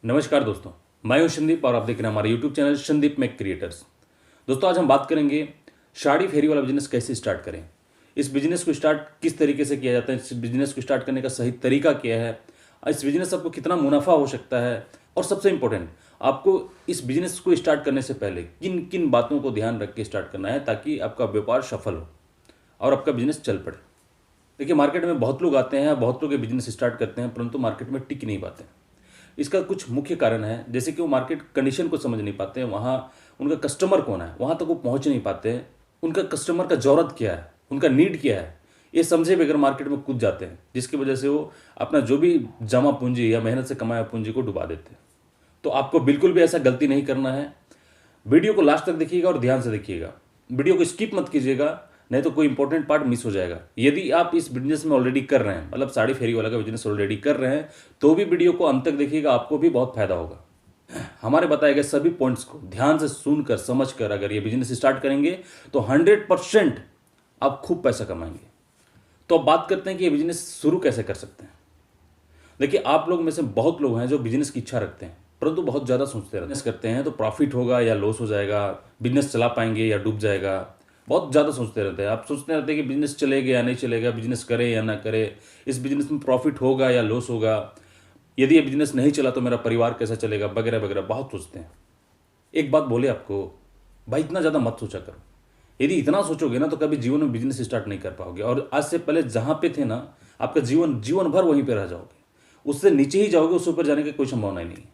नमस्कार दोस्तों, मैं हूं संदीप और आप देख रहे हैं हमारा YouTube channel Sandeep make creators. दोस्तों, आज हम बात करेंगे साड़ी फेरी वाला बिजनेस कैसे स्टार्ट करें। इस बिजनेस को स्टार्ट किस तरीके से किया जाता है, इस बिजनेस को स्टार्ट करने का सही तरीका क्या है, इस बिजनेस से आपको कितना मुनाफा हो सकता है, और सबसे इंपॉर्टेंट, आपको इस बिजनेस को स्टार्ट करने से पहले किन किन बातों को ध्यान रख के स्टार्ट करना है ताकि आपका व्यापार सफल हो और आपका बिजनेस चल पड़े। देखिए, मार्केट में बहुत लोग आते हैं, बहुत लोग ये बिजनेस स्टार्ट करते हैं, परंतु मार्केट में टिक नहीं पाते। इसका कुछ मुख्य कारण है, जैसे कि वो मार्केट कंडीशन को समझ नहीं पाते हैं, वहाँ उनका कस्टमर कौन है वहाँ तक वो पहुँच नहीं पाते हैं, उनका कस्टमर का ज़रूरत क्या है, उनका नीड क्या है, ये समझे बगैर मार्केट में कूद जाते हैं, जिसकी वजह से वो अपना जो भी जमा पूंजी या मेहनत से कमाया पूंजी को डुबा देते हैं। तो आपको बिल्कुल भी ऐसा गलती नहीं करना है। वीडियो को लास्ट तक देखिएगा और ध्यान से देखिएगा, वीडियो को स्किप मत कीजिएगा, नहीं तो कोई इंपॉर्टेंट पार्ट मिस हो जाएगा। यदि आप इस बिजनेस में ऑलरेडी कर रहे हैं, मतलब साड़ी फेरी वाला का बिजनेस ऑलरेडी कर रहे हैं, तो भी वीडियो को अंत तक देखिएगा, आपको भी बहुत फायदा होगा। हमारे बताए गए सभी पॉइंट्स को ध्यान से सुनकर समझकर अगर ये बिजनेस स्टार्ट करेंगे तो 100% आप खूब पैसा कमाएंगे। तो अब बात करते हैं कि ये बिजनेस शुरू कैसे कर सकते हैं। देखिए, आप लोग में से बहुत लोग हैं जो बिजनेस की इच्छा रखते हैं, परंतु बहुत ज़्यादा सोचते रहते हैं, करते हैं तो प्रॉफिट होगा या लॉस हो जाएगा, बिजनेस चला पाएंगे या डूब जाएगा, बहुत ज़्यादा सोचते रहते हैं। आप सोचते रहते हैं कि बिजनेस चलेगा या नहीं चलेगा, बिजनेस करें या ना करें, इस बिजनेस में प्रॉफिट होगा या लॉस होगा, यदि ये बिजनेस नहीं चला तो मेरा परिवार कैसा चलेगा, वगैरह वगैरह बहुत सोचते हैं। एक बात बोले आपको, भाई इतना ज़्यादा मत सोचा करो। यदि इतना सोचोगे ना तो कभी जीवन में बिजनेस स्टार्ट नहीं कर पाओगे, और आज से पहले जहाँ पे थे ना, आपका जीवन जीवन भर वहीं पे रह जाओगे, उससे नीचे ही जाओगे, उससे ऊपर जाने की कोई संभावना ही नहीं है।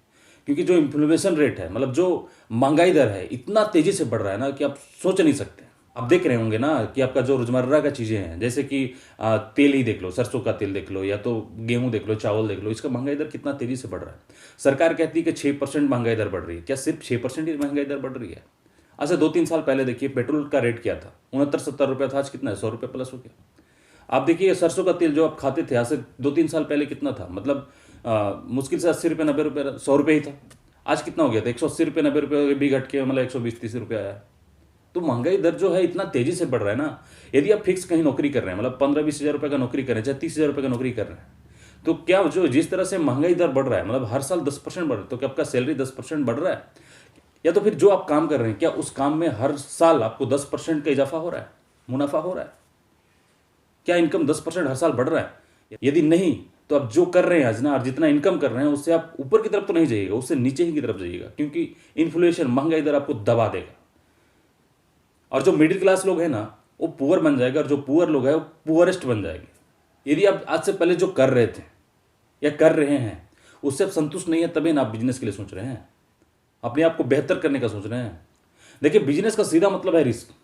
क्योंकि जो इन्फ्लेशन रेट है, मतलब जो महंगाई दर है, इतना तेजी से बढ़ रहा है ना कि आप सोच नहीं सकते। आप देख रहे होंगे ना कि आपका जो रोजमर्रा का चीज़ें हैं, जैसे कि तेल ही देख लो, सरसों का तेल देख लो, या तो गेहूं देख लो, चावल देख लो, इसका महंगाई दर कितना तेजी से बढ़ रहा है। सरकार कहती है कि 6% महंगाई दर बढ़ रही है। क्या सिर्फ 6% ही महंगाई दर बढ़ रही है? आज से 2-3 साल पहले देखिए, पेट्रोल का रेट क्या था, 69-70 रुपया था, आज कितना है, 100 रुपये प्लस हो गया। आप देखिए, सरसों का तेल जो आप खाते थे आज से 2-3 साल पहले कितना था, मतलब मुश्किल से 80 रुपये, 90 रुपये, 100 रुपये ही था। आज कितना हो गया था, 180 रुपये, 90 रुपये भी घट के मतलब 120-130 रुपये आया। तो महंगाई दर जो है इतना तेजी से बढ़ रहा है ना। यदि आप फिक्स कहीं नौकरी कर रहे हैं, मतलब 15-20 हज़ार रुपये का नौकरी कर रहे हैं, चाहे 30 हज़ार रुपये का नौकरी कर रहे हैं, तो क्या जो जिस तरह से महंगाई दर बढ़ रहा है, मतलब हर साल 10% बढ़ रहा है, तो क्या आपका सैलरी 10% बढ़ रहा है? या तो फिर जो आप काम कर रहे हैं, क्या उस काम में हर साल आपको 10% का इजाफा हो रहा है, मुनाफा हो रहा है? क्या इनकम 10% हर साल बढ़ रहा है? यदि नहीं, तो आप जो कर रहे हैं आज ना, और जितना इनकम कर रहे हैं, उससे आप ऊपर की तरफ तो नहीं जाइएगा, उससे नीचे ही की तरफ जाइएगा, क्योंकि इन्फ्लेशन, महंगाई दर आपको दबा देगा। और जो मिडिल क्लास लोग हैं ना, वो पुअर बन जाएगा, और जो पुअर लोग हैं वो पुअरेस्ट बन जाएंगे। यदि आप आज से पहले जो कर रहे थे या कर रहे हैं उससे आप संतुष्ट नहीं है, तभी ना आप बिजनेस के लिए सोच रहे हैं, अपने आप को बेहतर करने का सोच रहे हैं। देखिए, बिजनेस का सीधा मतलब है रिस्क।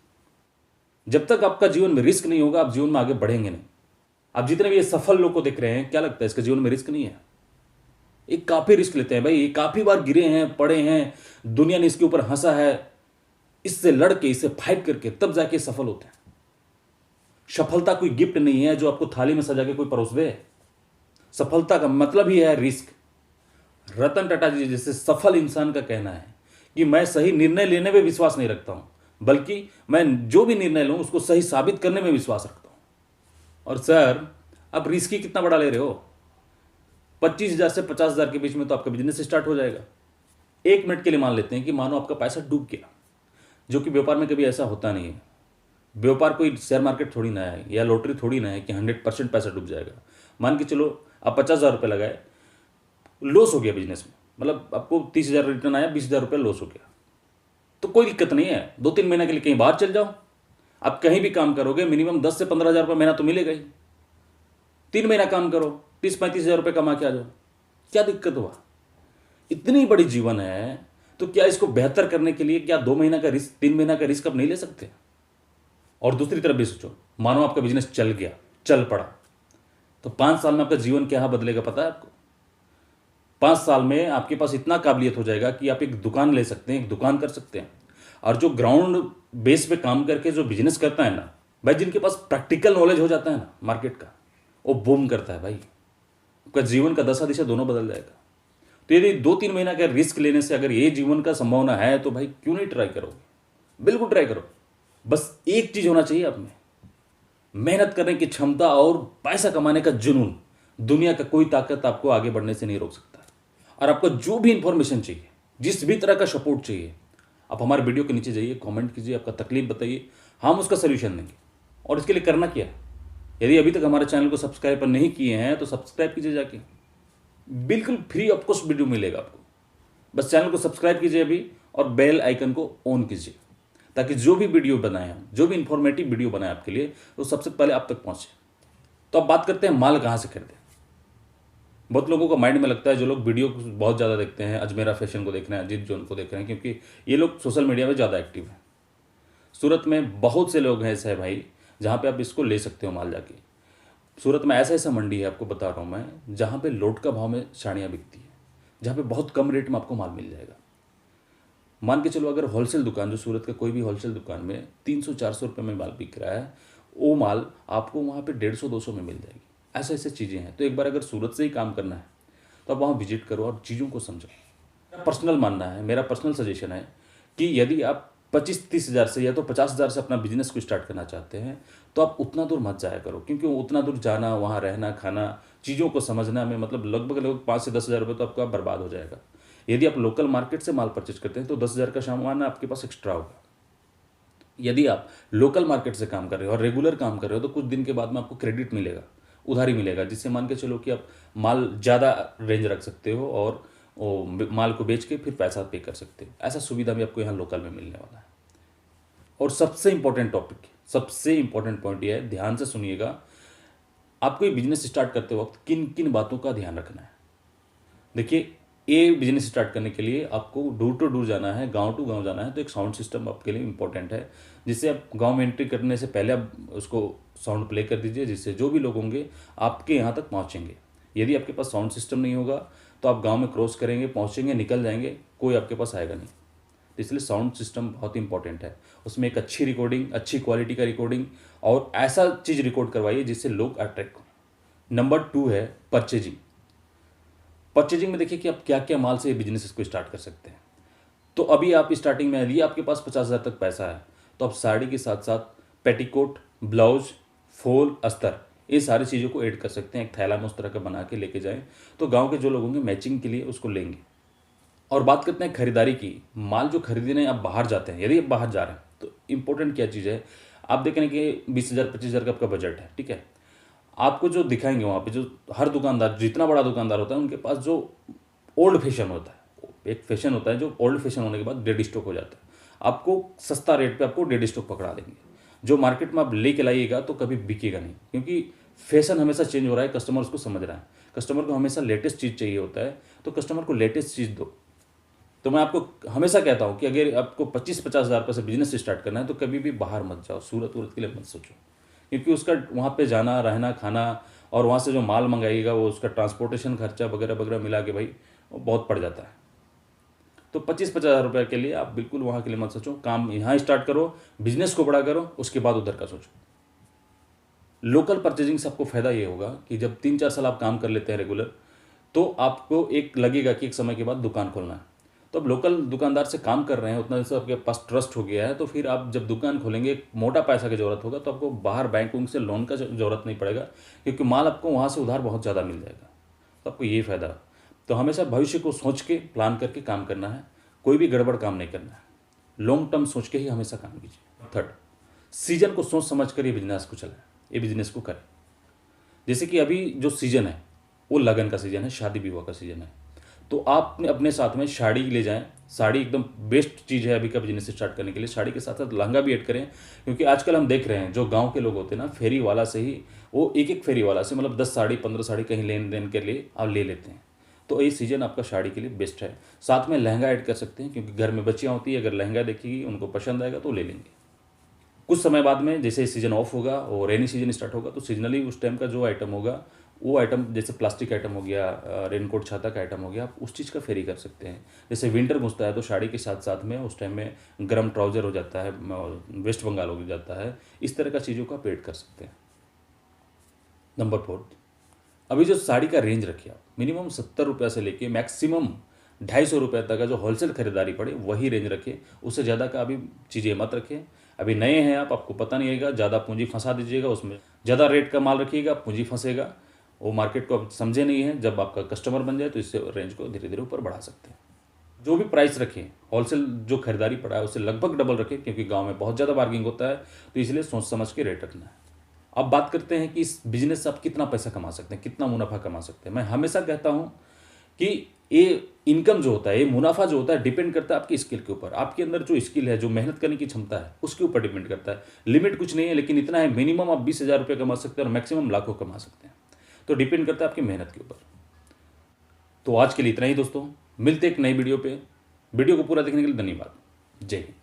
जब तक आपका जीवन में रिस्क नहीं होगा, आप जीवन में आगे बढ़ेंगे नहीं। आप जितने भी ये सफल लोग को देख रहे हैं, क्या लगता है इसका जीवन में रिस्क नहीं है? ये काफी रिस्क लेते हैं भाई, ये काफी बार गिरे हैं, पड़े हैं, दुनिया ने इसके ऊपर हंसा है, इससे लड़के, इससे फाइट करके तब जाके सफल होते हैं। सफलता कोई गिफ्ट नहीं है जो आपको थाली में सजा के कोई परोस दे। सफलता का मतलब ही है रिस्क। रतन टाटा जी जैसे सफल इंसान का कहना है कि मैं सही निर्णय लेने में विश्वास नहीं रखता हूं, बल्कि मैं जो भी निर्णय लूं उसको सही साबित करने में विश्वास रखता हूं। और सर, आप रिस्क ही कितना बड़ा ले रहे हो? 25,000 से 50,000 के बीच में तो आपका बिजनेस स्टार्ट हो जाएगा। 1 मिनट के लिए मान लेते हैं कि मानो आपका पैसा डूब गया, जो कि व्यापार में कभी ऐसा होता नहीं है। व्यापार कोई शेयर मार्केट थोड़ी ना है, या लॉटरी थोड़ी ना है कि 100% पैसा डूब जाएगा। मान के चलो आप 50,000 रुपये लगाए, लॉस हो गया बिजनेस में, मतलब आपको 30,000 रिटर्न आया, 20,000 रुपये लॉस हो गया, तो कोई दिक्कत नहीं है। 2-3 महीने के लिए कहीं बाहर चल जाओ, आप कहीं भी काम करोगे, मिनिमम 10 से 15,000 रुपये महीना तो मिलेगा ही। 3 महीना काम करो, 30-35,000 रुपये कमा के आ जाओ, क्या दिक्कत हुआ? इतनी बड़ी जीवन है, तो क्या इसको बेहतर करने के लिए क्या 2 महीना का रिस्क, 3 महीना का रिस्क आप नहीं ले सकते? और दूसरी तरफ भी सोचो, मानो आपका बिजनेस चल गया, चल पड़ा, तो 5 साल में आपका जीवन क्या बदलेगा पता है आपको? 5 साल में आपके पास इतना काबिलियत हो जाएगा कि आप एक दुकान ले सकते हैं, एक दुकान कर सकते हैं। और जो ग्राउंड बेस पे काम करके जो बिजनेस करता है ना भाई, जिनके पास प्रैक्टिकल नॉलेज हो जाता है ना मार्केट का, वो बूम करता है भाई, आपका जीवन का दशा दिशा दोनों बदल जाएगा। तो यदि 2-3 महीना का रिस्क लेने से अगर ये जीवन का संभावना है, तो भाई क्यों नहीं ट्राई करोगे? बिल्कुल ट्राई करो। बस एक चीज होना चाहिए आप में, मेहनत करने की क्षमता और पैसा कमाने का जुनून। दुनिया का कोई ताकत आपको आगे बढ़ने से नहीं रोक सकता। और आपको जो भी इंफॉर्मेशन चाहिए, जिस भी तरह का सपोर्ट चाहिए, आप हमारे वीडियो के नीचे जाइए, कमेंट कीजिए, आपका तकलीफ बताइए, हम उसका सोल्यूशन देंगे। और इसके लिए करना क्या है, यदि अभी तक हमारे चैनल को सब्सक्राइब नहीं किए हैं तो सब्सक्राइब कीजिए जाके, बिल्कुल फ्री ऑफ कॉस्ट वीडियो मिलेगा आपको। बस चैनल को सब्सक्राइब कीजिए अभी और बेल आइकन को ऑन कीजिए, ताकि जो भी वीडियो बनाए हम, जो भी इंफॉर्मेटिव वीडियो बनाए आपके लिए, तो सबसे पहले आप तक पहुंचे। तो अब बात करते हैं माल कहाँ से खरीदें। बहुत लोगों को माइंड में लगता है, जो लोग वीडियो बहुत ज़्यादा देखते हैं, अजमेरा फैशन को देख रहे हैं, अजीत जोन को देख रहे हैं, क्योंकि ये लोग सोशल मीडिया में ज़्यादा एक्टिव हैं। सूरत में बहुत से लोग हैं ऐसे भाई, जहाँ पे आप इसको ले सकते हो माल जाके। सूरत में ऐसा ऐसा मंडी है, आपको बता रहा हूँ मैं, जहाँ पे लोट का भाव में साड़ियाँ बिकती है, जहाँ पे बहुत कम रेट में आपको माल मिल जाएगा। मान के चलो, अगर होलसेल दुकान, जो सूरत का कोई भी होलसेल दुकान में 300-400 रुपये में माल बिक रहा है, वो माल आपको वहाँ पे 150-200 में मिल जाएगी। ऐसे ऐसे चीज़ें हैं। तो एक बार अगर सूरत से ही काम करना है तो आप वहाँ विजिट करो और चीज़ों को समझो। मेरा पर्सनल मानना है, मेरा पर्सनल सजेशन है कि यदि आप 25-30 हज़ार से या तो 50 हज़ार से अपना बिजनेस को स्टार्ट करना चाहते हैं, तो आप उतना दूर मत जाया करो, क्योंकि उतना दूर जाना, वहाँ रहना, खाना, चीज़ों को समझना में मतलब लगभग 5 से 10 हज़ार रुपये तो आपका बर्बाद हो जाएगा। यदि आप लोकल मार्केट से माल परचेज करते हैं तो 10 हज़ार का सामान आपके पास एक्स्ट्रा होगा। यदि आप लोकल मार्केट से काम कर रहे हो और रेगुलर काम कर रहे हो, तो कुछ दिन के बाद में आपको क्रेडिट मिलेगा, उधारी मिलेगा, जिससे मान के चलो कि आप माल ज़्यादा रेंज रख सकते हो और माल को बेच के फिर पैसा पे कर सकते हो। ऐसा सुविधा भी आपको यहाँ लोकल में मिलने वाला है। और सबसे इंपॉर्टेंट टॉपिक, सबसे इंपॉर्टेंट पॉइंट ये है, ध्यान से सुनिएगा, आपको ये बिजनेस स्टार्ट करते वक्त किन किन बातों का ध्यान रखना है। देखिए, ये बिजनेस स्टार्ट करने के लिए आपको डोर टू डोर जाना है, गांव टू गांव जाना है, तो एक साउंड सिस्टम आपके लिए इंपॉर्टेंट है, जिससे आप गांव में एंट्री करने से पहले आप उसको साउंड प्ले कर दीजिए, जिससे जो भी लोग होंगे आपके यहाँ तक पहुँचेंगे। यदि आपके पास साउंड सिस्टम नहीं होगा तो आप गाँव में क्रॉस करेंगे, पहुँचेंगे, निकल जाएंगे, कोई आपके पास आएगा नहीं। इसलिए साउंड सिस्टम बहुत इंपॉर्टेंट है। उसमें एक अच्छी रिकॉर्डिंग, अच्छी क्वालिटी का रिकॉर्डिंग और ऐसा चीज़ रिकॉर्ड करवाइए जिससे लोग अट्रैक्ट हों। नंबर 2 है परचेजिंग। परचेजिंग में देखिए कि आप क्या क्या माल से बिजनेस को स्टार्ट कर सकते हैं। तो अभी आप स्टार्टिंग में, यदि आपके पास 50 हज़ार तक पैसा है, तो आप साड़ी के साथ साथ पेटीकोट, ब्लाउज, फॉल, अस्तर, ये सारी चीज़ों को ऐड कर सकते हैं। एक थैला में उस तरह का बना के लेके जाएं, तो गांव के जो लोग होंगे मैचिंग के लिए उसको लेंगे। और बात करते हैं खरीदारी की। माल जो खरीदने आप बाहर जाते हैं, यदि आप बाहर जा रहे हैं, तो इंपॉर्टेंट क्या चीज़ है, आप देख रहे हैं कि 20 हज़ार 25 हज़ार का आपका बजट है, ठीक है। आपको जो दिखाएंगे वहाँ पे, जो हर दुकानदार, जितना बड़ा दुकानदार होता है, उनके पास जो ओल्ड फैशन होता है, एक फैशन होता है जो ओल्ड फैशन होने के बाद डेड स्टॉक हो जाता है, आपको सस्ता रेट पे आपको डेड स्टॉक पकड़ा देंगे। जो मार्केट में आप लेके लाइएगा तो कभी बिकेगा नहीं, क्योंकि फैशन हमेशा चेंज हो रहा है, कस्टमर उसको समझ रहा है। कस्टमर को हमेशा लेटेस्ट चीज़ चाहिए होता है, तो कस्टमर को लेटेस्ट चीज़ दो। तो मैं आपको हमेशा कहता हूँ कि अगर आपको 25-50 हज़ार रुपये से बिजनेस स्टार्ट करना है, तो कभी भी बाहर मत जाओ, सूरत वूरत के लिए मत सोचो, क्योंकि उसका वहाँ पे जाना, रहना, खाना और वहाँ से जो माल मंगाइएगा वो उसका ट्रांसपोर्टेशन खर्चा वगैरह वगैरह मिला के भाई वो बहुत पड़ जाता है। तो 25-50 हज़ार रुपये के लिए आप बिल्कुल वहाँ के लिए मत सोचो, काम यहाँ स्टार्ट करो, बिजनेस को बड़ा करो, उसके बाद उधर का सोचो। लोकल परचेजिंग से आपको फ़ायदा ये होगा कि जब 3-4 साल आप काम कर लेते हैं रेगुलर, तो आपको एक लगेगा कि एक समय के बाद दुकान खोलना है। तो अब लोकल दुकानदार से काम कर रहे हैं, उतना से आपके पास ट्रस्ट हो गया है, तो फिर आप जब दुकान खोलेंगे, मोटा पैसा की ज़रूरत होगा, तो आपको बाहर बैंक उनसे लोन का ज़रूरत नहीं पड़ेगा, क्योंकि माल आपको वहाँ से उधार बहुत ज़्यादा मिल जाएगा। तो आपको ये फ़ायदा। तो हमेशा भविष्य को सोच के, प्लान करके काम करना है, कोई भी गड़बड़ काम नहीं करना है, लॉन्ग टर्म सोच के ही हमेशा काम कीजिए। थर्ड, सीजन को सोच समझ कर ये बिजनेस को चलाएं, ये बिजनेस को करें। जैसे कि अभी जो सीज़न है वो लगन का सीज़न है, शादी विवाह का सीज़न है, तो आप अपने साथ में साड़ी ले जाएं। साड़ी एकदम बेस्ट चीज़ है अभी का बिजनेस स्टार्ट करने के लिए। साड़ी के साथ साथ लहंगा भी ऐड करें, क्योंकि आजकल हम देख रहे हैं जो गांव के लोग होते हैं ना, फेरी वाला से ही वो एक फेरी वाला से मतलब 10 साड़ी 15 साड़ी कहीं लेन देन के लिए आप ले लेते हैं। तो ये सीज़न आपका साड़ी के लिए बेस्ट है। साथ में लहंगा ऐड कर सकते हैं, क्योंकि घर में बच्चियाँ होती है, अगर लहंगा देखेगी उनको पसंद आएगा तो ले लेंगे। कुछ समय बाद में जैसे सीज़न ऑफ होगा और रेनी सीजन स्टार्ट होगा, तो सीजनली उस टाइम का जो आइटम होगा, वो आइटम जैसे प्लास्टिक आइटम हो गया, रेनकोट छाता का आइटम हो गया, आप उस चीज़ का फेरी कर सकते हैं। जैसे विंटर घुसता है तो साड़ी के साथ साथ में उस टाइम में गर्म ट्राउज़र हो जाता है, वेस्ट बंगाल हो जाता है, इस तरह का चीज़ों का पेड कर सकते हैं। नंबर 4, अभी जो साड़ी का रेंज रखिए आप, मिनिमम 70 रुपये से लेके मैक्सिमम 250 रुपये तक का जो होलसेल खरीदारी पड़े वही रेंज रखिए, उससे ज़्यादा का अभी चीज़ें मत रखें। अभी नए हैं आप, आपको पता नहीं रहेगा, ज़्यादा पूंजी फंसा दीजिएगा उसमें, ज़्यादा रेट का माल रखिएगा, पूंजी फंसेगा, वो मार्केट को आप समझे नहीं है, जब आपका कस्टमर बन जाए तो इससे रेंज को धीरे धीरे ऊपर बढ़ा सकते हैं। जो भी प्राइस रखें, होलसेल जो खरीदारी पड़ा है उससे लगभग डबल रखें, क्योंकि गांव में बहुत ज़्यादा बार्गिंग होता है, तो इसलिए सोच समझ के रेट रखना है। अब बात करते हैं कि इस बिजनेस से आप कितना पैसा कमा सकते हैं, कितना मुनाफा कमा सकते हैं। मैं हमेशा कहता हूं कि ये इनकम जो होता है, ये मुनाफा जो होता है, डिपेंड करता है आपकी स्किल के ऊपर। आपके अंदर जो स्किल है, जो मेहनत करने की क्षमता है, उसके ऊपर डिपेंड करता है। लिमिट कुछ नहीं है, लेकिन इतना है, मिनिमम आप 20,000 रुपये कमा सकते हैं और मैक्सिमम लाखों कमा सकते हैं। तो डिपेंड करता है आपकी मेहनत के ऊपर। तो आज के लिए इतना ही दोस्तों, मिलते एक नई वीडियो पे। वीडियो को पूरा देखने के लिए धन्यवाद। जय हिंद।